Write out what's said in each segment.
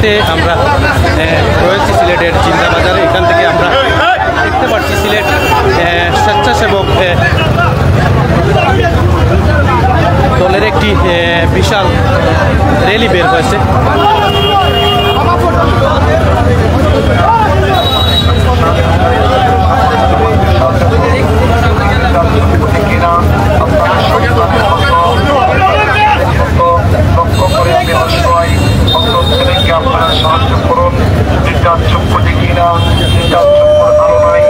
মুহূর্তে আমরা রয়েছি সিলেটের জিন্দা বাজারে। এখান থেকে আমরা দেখতে পাচ্ছি সিলেট স্বেচ্ছাসেবক দলের একটি বিশাল র্যালি বের হয়েছে। আপনারা সাহায্য করুন, নির্যাত চক্ষু দেখি না, নির্যাত চক্ষুর আলো নাই।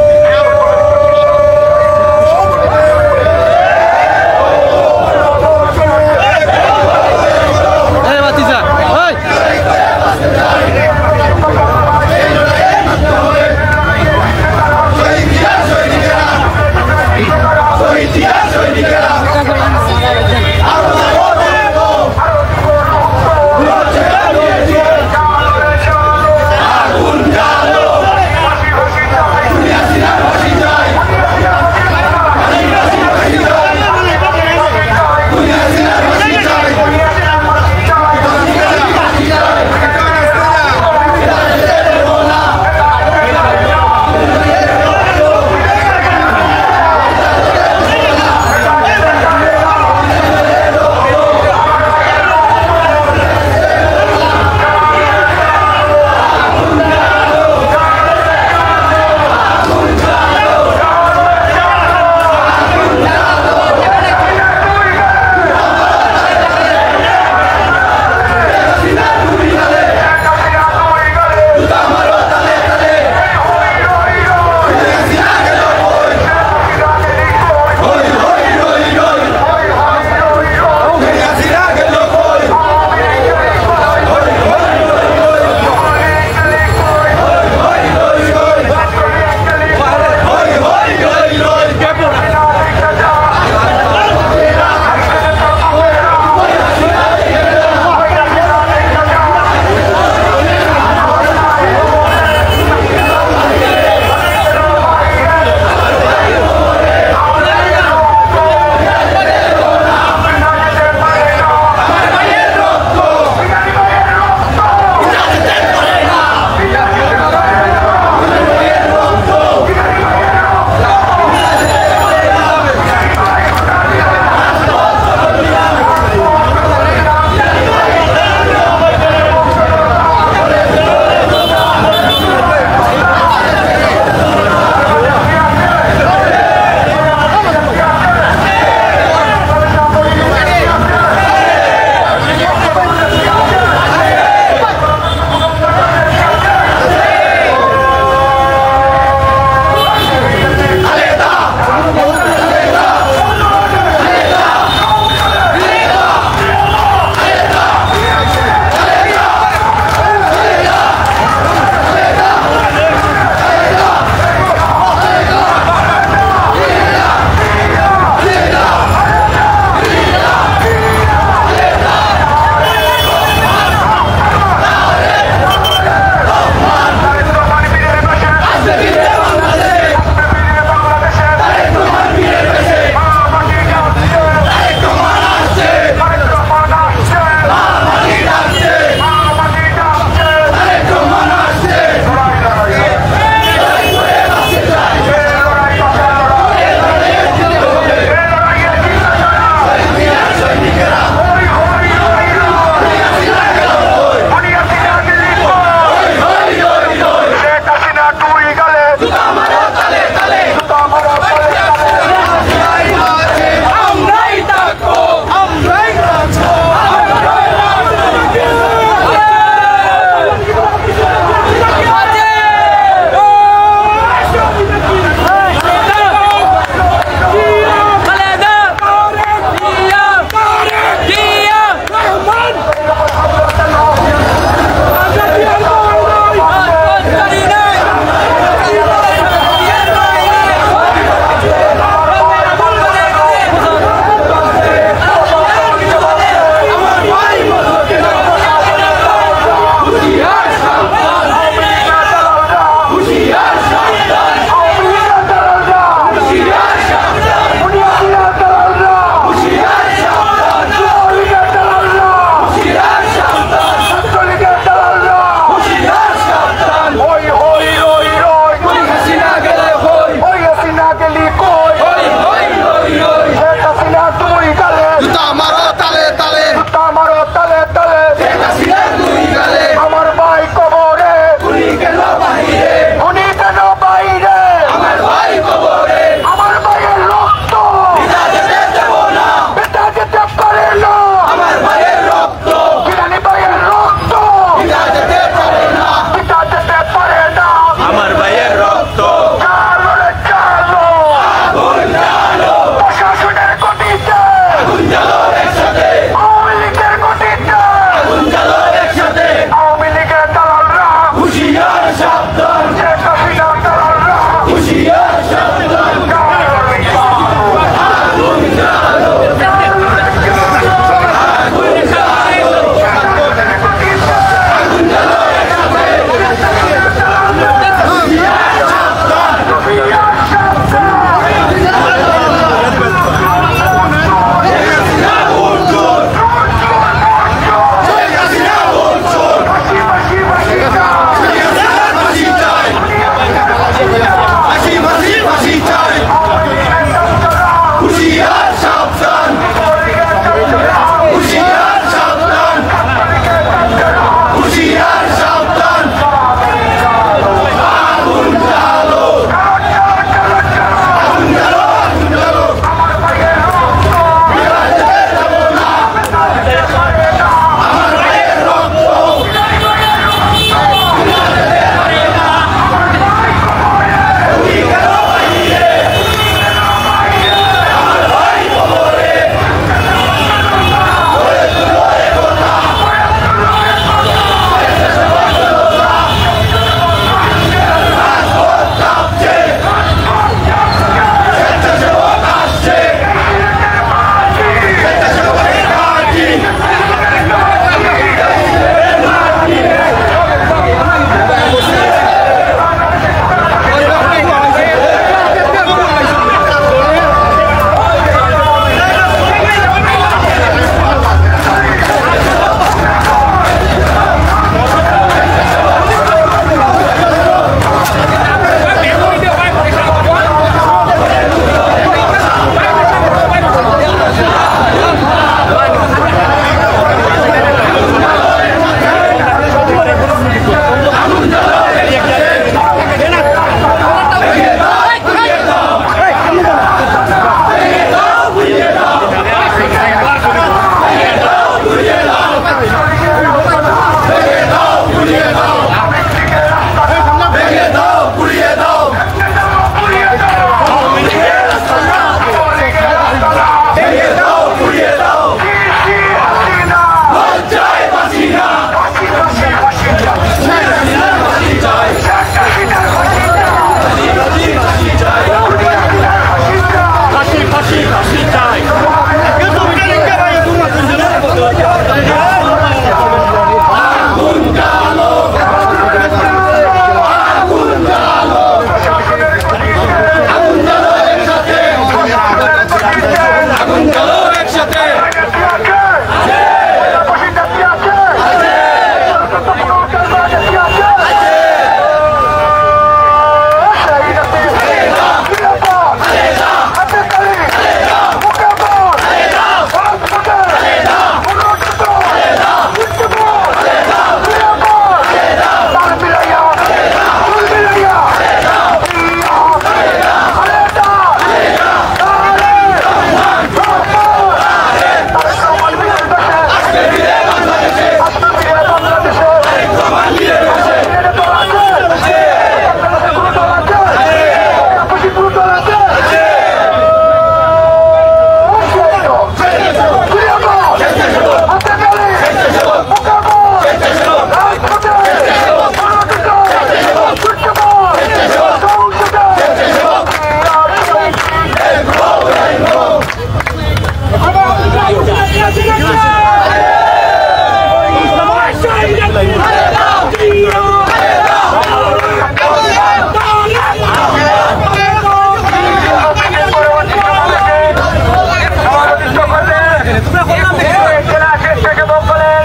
জেলা স্বেচ্ছাসেবক দলের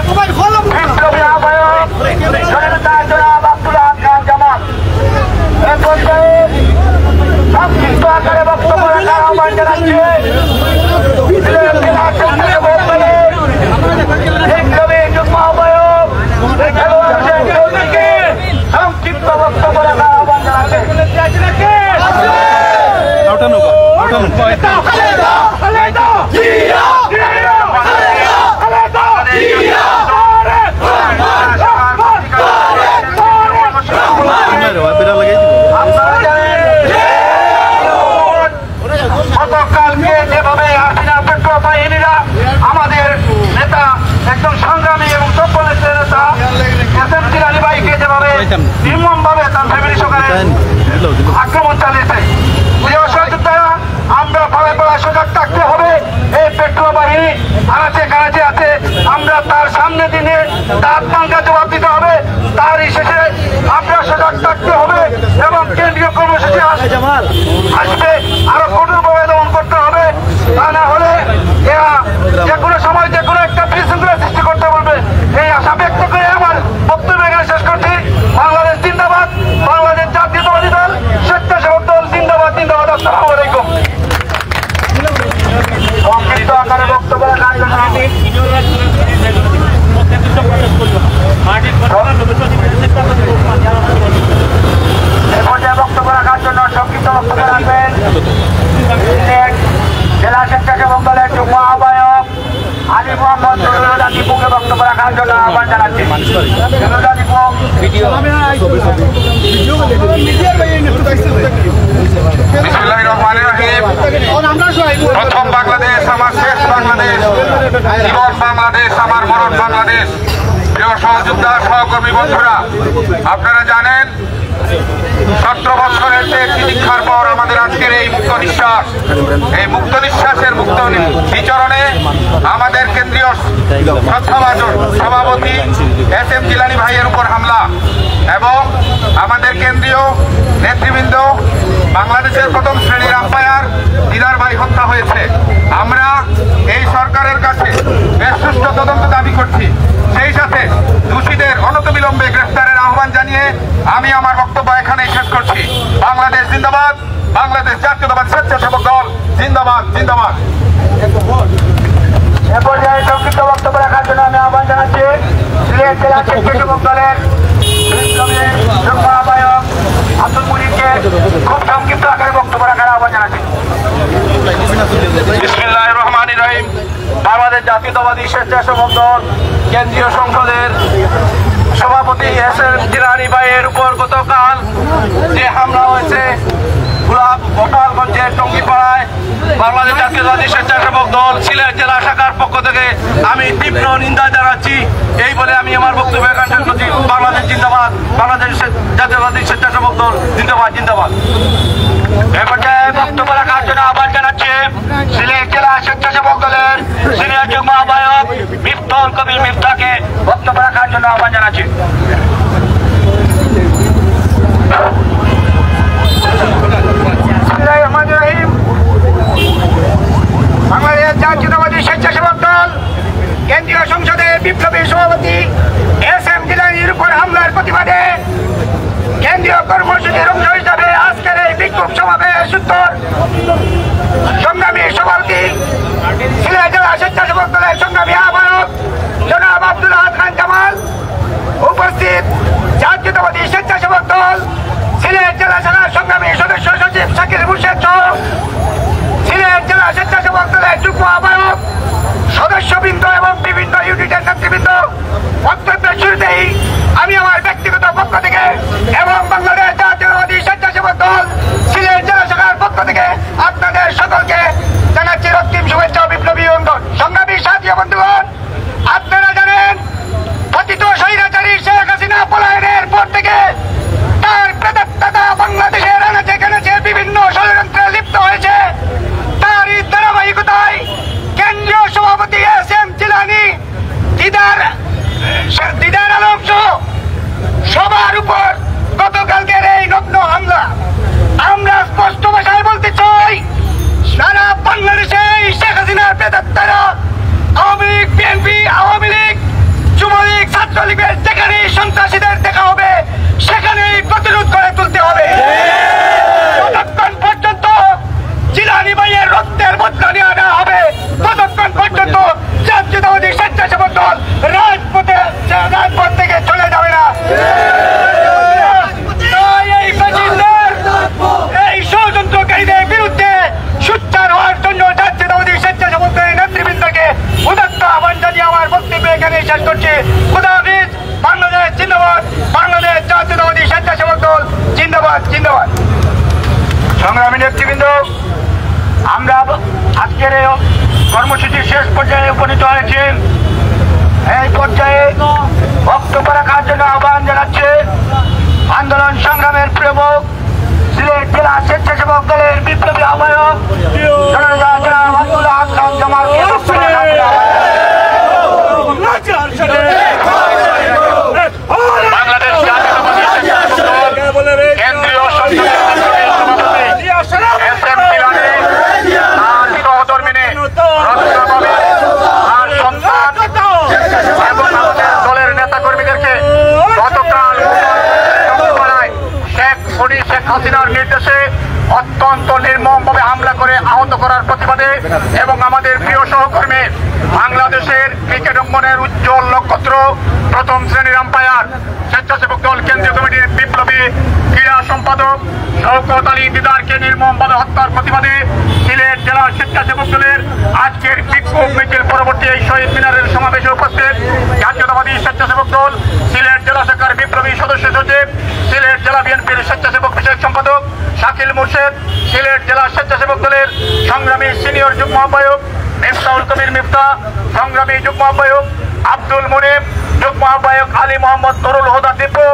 বিপ্লবী আহ্বায়ক জননেতা জনাব আব্দুল আহাদ খান জামাল এ পর্যায়ে সংক্ষিপ্ত আকারে বক্তব্য রাখার আহ্বান জানাচ্ছে জেলা স্বেচ্ছাসেবক দলের বিপ্লবী যুগ্ম আহ্বায়ক সংক্ষিপ্ত বক্তব্য রাখার আহ্বান জানাচ্ছে। গতকালকে যেভাবে হাসিনা পেট্রো বাহিনীরা আমাদের নেতা একজন সংগ্রামী এবং সভ্য নেতা এসএম জিলানী ভাইকে যেভাবে নির্মমভাবে তার ফ্যামিলি সকালে আক্রমণ চালিয়েছে, প্রিয় সহযোদ্ধারা আমরা পাড়ায় পাড়ায় সজাগ থাকতে হবে। এই পেট্রো বাহিনী আনাচে কানাচে আছে, আমরা তার সামনে দিনে দাঁত ভাঙ্গা জবাব দিতে হবে। তারই শেষে আমরা সজাগ থাকতে হবে এবং কেন্দ্রীয় কর্মসূচি আসবে আরো কঠোরভাবে দমন করতে হবে। তা না হলে এরা যে কোনো সময় যে কোনো একটা বিশৃঙ্খলা সৃষ্টি করতে বলবে। এই আশা ব্যক্ত করে আমার বক্তব্য এখানে শেষ করছি। বাংলাদেশ জিন্দাবাদ, বাংলাদেশ জাতীয়তাবাদী দল, স্বেচ্ছাসেবক দল জিন্দাবাদ জিন্দাবাদ। আসসালামু আলাইকুম। সংক্ষিপ্ত আকারে বক্তব্য রাখার জন্য বক্তব্য রাখার জন্য সংক্ষিপ্ত বক্তব্য রাখবেন জেলা স্বেচ্ছাসেবক দলের যুগ্ম আহ্বায়ক আলী মোহাম্মদ নুরুল দীপুকে বক্তব্য রাখার জন্য আহ্বান জানাচ্ছি। প্রথম বাংলাদেশ আমার শেষ বাংলাদেশ, জীবন বাংলাদেশ আমার মরণ বাংলাদেশ। প্রিয় সহযোদ্ধা সহকর্মী বন্ধুরা, আপনারা জানেন 17 বছরের তিতিক্ষার পর আমাদের আজকের এই মুক্ত নিঃশ্বাস, এই মুক্ত নিঃশ্বাসের মুক্ত বিচরণে আমাদের কেন্দ্রীয় শ্রদ্ধাভাজন সভাপতি এসএম জিলানী ভাইয়ের উপর হামলা এবং আমাদের কেন্দ্রীয় নেতৃবৃন্দ বাংলাদেশের প্রথম শ্রেণীর আম্পায়ার দিদার ভাই হত্যা হয়েছে। আমরা এই সরকারের কাছে এর সুষ্ঠু তদন্ত দাবি করছি। সেই সাথে দোষীদের অনতিবিলম্বে গ্রেফতারের আহ্বান জানিয়ে আমি আমার বক্তব্য এখানেই শেষ করছি। বাংলাদেশ জিন্দাবাদ, বাংলাদেশ জাতীয়তাবাদী স্বেচ্ছাসেবক দল জিন্দাবাদ জিন্দাবাদ। এ পর্যায়ে সংক্ষিপ্ত বক্তব্য রাখার জন্য আমি আহ্বান জানাচ্ছি সিলেট জেলা স্বেচ্ছাসেবক দলের বিপ্লবী যুগ্ম আহ্বায়ক আব্দুল মুনিরকে খুব সংক্ষিপ্ত আকারে বক্তব্য রাখার আহ্বান জানাচ্ছি। বিসমিল্লাহির রহমানির রহিম। বাংলাদেশ জাতীয়তাবাদী স্বেচ্ছাসেবক দল কেন্দ্রীয় সংসদের সভাপতি এসএম জিলানী ভাইয়ের উপর গতকাল যে হামলা হয়েছে গোপালগঞ্জের টঙ্গিপাড়ায়, বাংলাদেশ জাতীয়তাবাদী স্বেচ্ছাসেবক দল সিলেট জেলা শাখার পক্ষ থেকে আমি তীব্র নিন্দা জানাচ্ছি। এই বলে আমি আমার বক্তব্য এখানে শেষ করছি। বাংলাদেশ জিন্দাবাদ, বাংলাদেশ জাতীয়তাবাদী স্বেচ্ছাসেবক দল জিন্দাবাদ জিন্দাবাদ। এ পর্যায়ে বক্তব্য রাখার জন্য আহ্বান জানাচ্ছি সিলেট জেলা স্বেচ্ছাসেবক দলের সিনিয়র যুগ্ম আহ্বায়ক মিফতুল কবির মিফতাকে বক্তব্য রাখার জন্য আহ্বান জানাচ্ছি। বাংলাদেশ জাতীয়তাবাদী স্বেচ্ছাসেবক দল কেন্দ্রীয় সংসদের বিপ্লবী সভাপতি এসএম জিলানীর উপর হামলার প্রতিবাদে কেন্দ্রীয় কর্মসূচির অংশ হিসাবে আজকের এই বিক্ষোভ সমাবেশ উত্তর সংগ্রামী সভাপতি সিলেট জেলা স্বেচ্ছাসেবক দলের সংগ্রামী আহ্বায়ক জনাব আব্দুল আহাদ খান জামাল, উপস্থিত জাতীয়তাবাদী স্বেচ্ছাসেবক দল সিলেট জেলা শাখার সংগ্রামী সদস্য সচিব শাকিল মুর্শেদ সহ সিলেট জেলা স্বেচ্ছাসেবক দলের যুগ্ম আহ্বায়ক সদস্যবৃন্দ এবং বিভিন্ন ইউনিটের নেতৃবৃন্দ, বক্তব্যের শুরুতেই আমি আমার ব্যক্তিগত পক্ষ থেকে এবং বাংলাদেশ জাতীয়তাবাদী স্বেচ্ছাসেবক দল সিলেট জেলা শাখার পক্ষ থেকে আপনাদের সকলকে জানাচ্ছি রক্তিম শুভেচ্ছা ও বিপ্লবী অঙ্গন। সংগ্রামী সাথী বন্ধুগণ, আপনারা জানেন পতিত স্বৈরাচারী শেখ হাসিনা পলায়নের পর থেকে তার প্রেতাত্মা বাংলাদেশের আনাচে কানাচে বিভিন্ন ষড়যন্ত্রে লিপ্ত হয়েছে। তারই ধারাবাহিকতায় কেন্দ্রীয় সভাপতি এসএম জিলানী দিদার বিএনপি, আওয়ামী লীগ, যুবলীগ, ছাত্রলীগের যেখানেই সন্ত্রাসীদের দেখা হবে সেখানেই প্রতিরোধ করে তুলতে হবে। ততক্ষণ পর্যন্ত জিলানী ভাইয়ের রক্তের বদলা নেওয়া না হবে, ততক্ষণ পর্যন্ত জাতীয়তাবাদী স্বেচ্ছাসেবক দল রাজপথ থেকে চলে যাবে না। এই ষড়যন্ত্রকারীদের বিরুদ্ধে সোচ্চার হওয়ার জন্য জাতীয়তাবাদী স্বেচ্ছাসেবক দলের নেতৃবৃন্দকে উদাত্ত আহ্বান জানিয়ে আমার বক্তব্য এখানে শেষ করছি। খুদা হাফেজ। বাংলাদেশ জিন্দাবাদ, বাংলাদেশ জাতীয়তাবাদী স্বেচ্ছাসেবক দল জিন্দাবাদ, জিন্দাবাদ। সংগ্রামী নেতৃবৃন্দ, আমরা আজকের এই কর্মসূচির শেষ পর্যায়ে উপনীত হয়েছি। এই পর্যায়ে বক্তব্য রাখার জন্য আহ্বান জানাচ্ছে আন্দোলন সংগ্রামের প্রমুখ সিলেট জেলা স্বেচ্ছাসেবক দলের বিপ্লবী আহ্বায়ক বাংলাদেশ কেন্দ্রীয় দলের নেতা কর্মীদেরকে গতকাল শেখ হাসিনার নির্দেশে অত্যন্ত নির্মমভাবে হামলা করে আহত করার প্রতিবাদে এবং আমাদের প্রিয় সহকর্মী বাংলাদেশের ক্রিকেট অঙ্গনের উজ্জ্বল নক্ষত্র, প্রথম শ্রেণীর আম্পায়ার, স্বেচ্ছাসেবক দল কেন্দ্রীয় কমিটির বিপ্লবী ক্রীড়া সম্পাদক শওকত আলী দিদারকে নির্মমভাবে হত্যার প্রতিবাদে সিলেট জেলা স্বেচ্ছাসেবক দলের আজকের বিক্ষোভ মিছিল পরবর্তী এই শহীদ মিনারের সমাবেশে উপস্থিত জাতীয়তাবাদী স্বেচ্ছাসেবক দল সিলেট জেলা শাখার বিপ্লবী সদস্য সচিব, সিলেট জেলা বিএনপির স্বেচ্ছাসেবক বিষয়ক সম্পাদক শাকিল মুর্শেদ, সিলেট জেলা স্বেচ্ছাসেবক দলের সংগ্রামী সিনিয়র যুগ্ম আহ্বায়ক মিফতাহুল কবির মিফতা, সংগ্রামী যুগ্ম আহ্বায়ক আব্দুল মুনিব, যুগ্ম আহ্বায়ক আলী মোহাম্মদ নুরুল হুদা দীপু,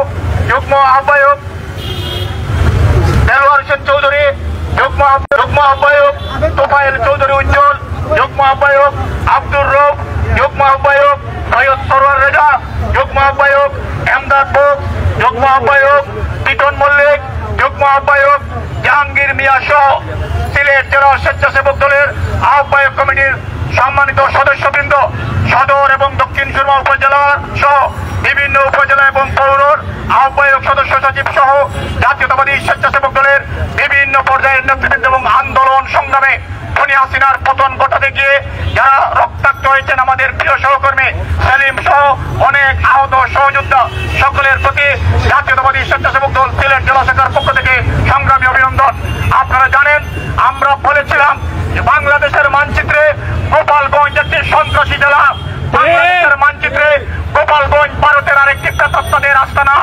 যুগ্ম আহ্বায়ক দেলোয়ার হোসেন চৌধুরী, যুগ্ম আহ্বায়ক তোফায়েল চৌধুরী উজ্জ্বল, যুগ্ম আহ্বায়ক আব্দুর রব, যুগ্ম আহ্বায়ক সৈয়দ সরোয়ার রেজা, যুগ্ম আহ্বায়ক এমদাদ বোস, যুগ্ম আহ্বায়ক টিটন মল্লিক, যুগ্ম আহ্বায়ক জাহাঙ্গীর মিয়া সহ সিলেট জেলা স্বেচ্ছাসেবক দলের আহ্বায়ক কমিটির সম্মানিত সদস্যবৃন্দ, সদর এবং দক্ষিণ সুরমা উপজেলা সহ বিভিন্ন উপজেলা এবং পৌর আহ্বায়ক সদস্য সচিব সহ জাতীয়তাবাদী স্বেচ্ছাসেবক দলের বিভিন্ন পর্যায়ের নেতৃবৃন্দ এবং আন্দোলন সংগ্রামে খুনি হাসিনার পতন ঘটাতে গিয়ে যারা রক্তাক্ত হয়েছেন আমাদের প্রিয় সহকর্মী সেলিম সহ অনেক আহত সহযোদ্ধা, সকলের প্রতি জাতীয়তাবাদী স্বেচ্ছাসেবক দল সিলেট জেলা শাখার পক্ষ থেকে সংগ্রামী অভিনন্দন। আপনারা জানেন, আমরা বলেছিলাম যে বাংলাদেশের মানচিত্রে গোপালগঞ্জ একটি সন্ত্রাসী জেলা, বাংলাদেশের মানচিত্রে গোপালগঞ্জ ভারতের আরেকটি প্রেতাত্মাদের আস্তানা।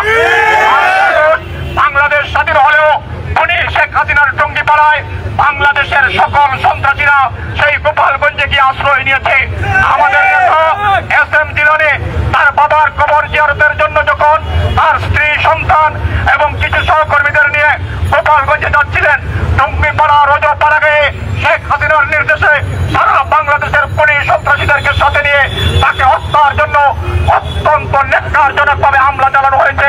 বাংলাদেশ স্বাধীন হলেও খুনি শেখ হাসিনার টঙ্গিপাড়ায় বাংলাদেশের সকল সন্ত্রাসীরা সেই গোপালগঞ্জে গিয়ে আশ্রয় নিয়েছে। আমাদের নেতা এসএম জিলানী তার বাবার কবর জিয়ারতের জন্য যখন তার স্ত্রী, সন্তান এবং কিছু সহকর্মীদের নিয়ে গোপালগঞ্জে যাচ্ছিলেন, টঙ্গিপাড়া রোজপাড়া গিয়ে শেখ হাসিনার নির্দেশে সারা বাংলাদেশের খুনি সন্ত্রাসীদেরকে সাথে নিয়ে তাকে হত্যার জন্য অত্যন্ত ন্যাক্কারজনকভাবে হামলা চালানো হয়েছে,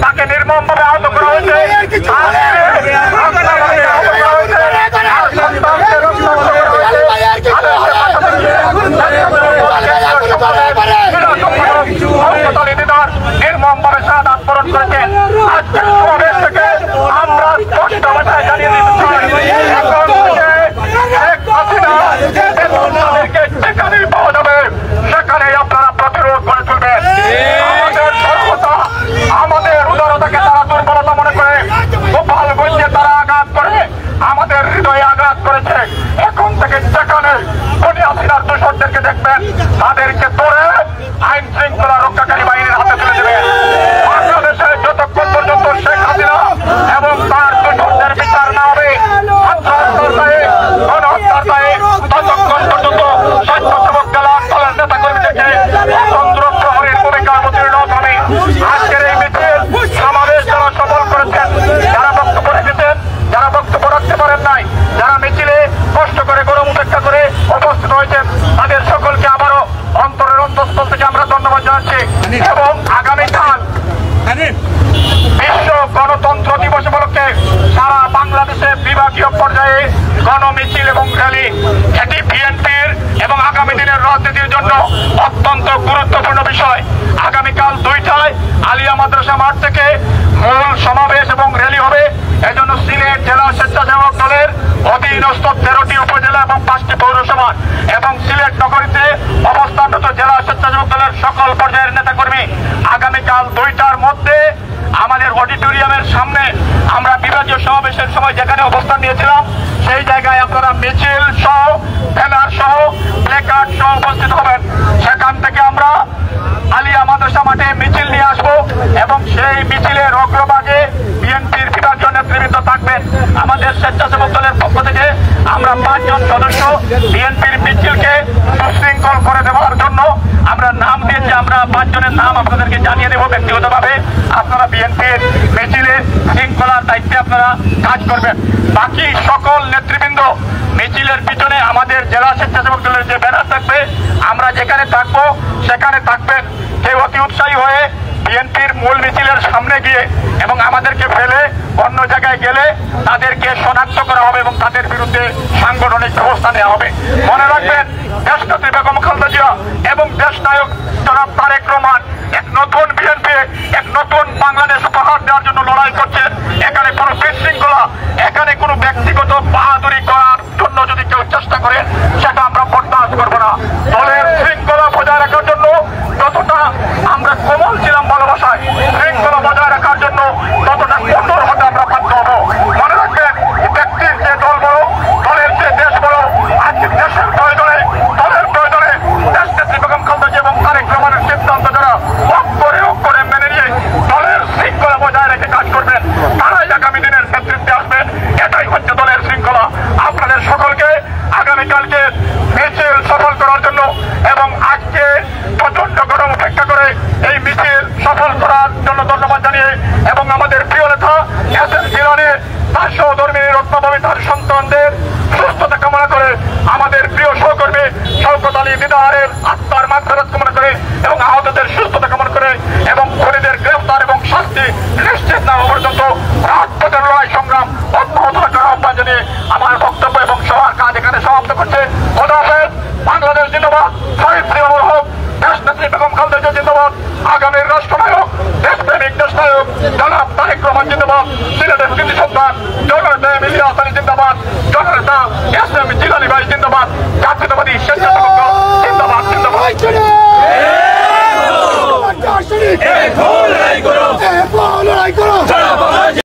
তাকে নির্মমভাবে আহত করা হয়েছে। নির্মমভাবে শাহাদাত বরণ করেছেন। আজকের সমাবেশ থেকে আমরা স্পষ্ট ভাষায় জানিয়ে দিতে চাই, এখন থেকে শেখ হাসিনা তাদেরকে যেখানেই পাওয়া যাবে সেখানেই আপনারা প্রতিরোধ করে তুলবেন। আমাদের সর্বতা, আমাদের উদারতাকে তারা দুর্বলতা মনে করে গোপালগঞ্জে তারা আঘাত করে আমাদের হৃদয়ে আঘাত করেছে। এখন থেকে যেখানে খুনি হাসিনার দোষরদেরকে দেখবেন তাদেরকে ধরে আইন শৃঙ্খলা রক্ষাকারী বাহিনীর হাতে তুলে দেবেন। বাংলাদেশে যতক্ষণ পর্যন্ত শেখ হাসিনা এবং তার দোষরদের বিচার না হবে, গণহত্যার দায়ে ততক্ষণ পর্যন্ত স্বেচ্ছাসেবক দলের নেতা কর্মীদেরকে স্বতন্ত্র প্রহরীর ভূমিকা অবতীর্ণ হতে হবে। আজকের এই মিছিল সমাবেশ যারা সফল করেছেন, যারা বক্তব্য রেখেছেন, যারা বক্তব্য রাখতে পারেন নাই, যারা মিছিলে কষ্ট করে গরম উপেক্ষা করে উপস্থিত হয়েছেন, তাদের সকলকে আবারও অন্তরের অন্তঃস্থল থেকে আমরা ধন্যবাদ জানাচ্ছি। এবং আগামীকাল বিশ্ব গণতন্ত্র দিবস উপলক্ষে সারা বাংলাদেশে বিভাগীয় পর্যায়ে গণমিছিল এবং র্যালি, এটি বিএনপির এবং আগামী দিনের রাজনীতির জন্য অত্যন্ত গুরুত্বপূর্ণ বিষয়। আগামীকাল 2টায় আলিয়া মাদ্রাসা মাঠ থেকে মূল সমাবেশ এবং র্যালি হবে। এজন্য সিলেট জেলা স্বেচ্ছাসেবক দলের অধীনস্থ 13টি উপজেলা এবং 5টি পৌরসভা এবং সিলেট নগরীতে অবস্থানরত জেলা স্বেচ্ছাসেবক দলের সকল পর্যায়ের নেতাকর্মী আগামীকাল 2টার মধ্যে আমাদের অডিটোরিয়ামের সামনে আমরা বিভাগীয় সমাবেশের সময় যেখানে অবস্থান নিয়েছিলাম সেই জায়গায় আপনারা মিছিল সহ, ব্যানার সহ, প্ল্যাকার্ড সহ উপস্থিত হবেন। সেখান থেকে আমরা আলিয়া মাদ্রাসা মাঠে মিছিল নিয়ে আসবো এবং সেই মিছিলের অগ্রভাগে বিএনপির বিভাগীয় নেতৃবৃন্দ থাকবেন। আমাদের স্বেচ্ছাসেবক দলের পক্ষ থেকে আমরা 5 জন সদস্য বিএনপির মিছিলকে সুশৃঙ্খল করে দেওয়ার জন্য আমরা নাম দিয়েছি। আমরা 5 জনের নাম আপনাদেরকে জানিয়ে দেবো ব্যক্তিগতভাবে। আপনারা বিএনপির মিছিলে শৃঙ্খলার দায়িত্বে আপনারা কাজ করবেন। বাকি সকল নেতৃবৃন্দ মিছিলের পিছনে আমাদের জেলা স্বেচ্ছাসেবক দলের যে ব্যানার থাকবে, আমরা যেখানে থাকবো সেখানে থাকবেন। কেউ অতি উৎসাহী হয়ে বিএনপির মূল মিছিলের সামনে গিয়ে এবং আমাদেরকে ফেলে অন্য জায়গায় গেলে তাদেরকে শনাক্ত করা হবে এবং তাদের বিরুদ্ধে সাংগঠনিক ব্যবস্থা নেওয়া হবে। মনে রাখবেন, দেশনেত্রী বেগম খালেদা জিয়া এবং দেশ নায়ক জনাব তারেক রহমান এক নতুন বিএনপি, এক নতুন বাংলাদেশ উপহার দেওয়ার জন্য লড়াই করছেন। এখানে কোনো বিশৃঙ্খলা, এখানে কোনো ব্যক্তিগত বাহাদুরি করার জন্য যদি কেউ চেষ্টা করে সেটা আমরা বরদাস্ত করবো না। দলের শৃঙ্খলা বজায় রাখার জন্য যতটা আমরা কোমল ছিলাম ভালোবাসায়, শৃঙ্খলা বজায় রাখার জন্য ততটা কঠোর হতে আমরা বাধ্য হবো। মনে রাখবেন, ব্যক্তির যে দল বড়, দলের যে দেশ বড়, আজকে দেশের প্রয়োজনে, দলের প্রয়োজনে দেশনেত্রী বেগম খালেদা জিয়া এবং তারেক রহমানের সিদ্ধান্ত যারা অক্ষরে মেনে নিয়ে দলের শৃঙ্খলা বজায় রেখে কাজ করবেন, তারাই আগামী দিনের নেতৃত্বে আসবেন। এটাই হচ্ছে দলের শৃঙ্খলা। আপনাদের সকলকে আগামীকালকে মিছিল সফল করার জন্য এবং আজকে প্রচন্ড গরম উপেক্ষা করে এই মিছিল সফল করার জন্য ধন্যবাদ জানিয়ে এবং আমাদের প্রিয় নেতা এসএম জিলানী তার সহধর্মী রত্নভূমি তার সন্তানদের সুস্থতা কামনা করে, আমাদের প্রিয় সহকর্মী শওকত আলী দিদারের আত্মার মাগফিরাত কামনা করে এবং আহতদের সুস্থতা কামনা করে এবং খুনিদের গ্রেফতার এবং শাস্তি নিশ্চিত না হওয়া পর্যন্ত রাজপথের লড়াই সংগ্রাম অব্যাহত রাখার আহ্বান জানিয়ে আমার বক্তব্য এবং সবার কাজ এখানে সমাপ্ত করছে। খোদা হাফেজ। বাংলাদেশ জিন্দাবাদ। শহীদ জিয়াউর রহমান, দেশনেত্রী বেগম খালেদা জিয়া জিন্দাবাদ। আগামীর রাষ্ট্রনায়ক, দেশপ্রেমিক দেশনায়ক জনাব তারেক রহমান জিন্দাবাদ। সিলেটের কৃতি সন্তান জননেতা ইলিয়াস আলী জিন্দাবাদ। জননেতা এসএম জিলানী ভাই জিন্দাবাদ। জাতীয়তাবাদী স্বেচ্ছাসেবক দল জিন্দাবাদ। জিন্দাবাদ।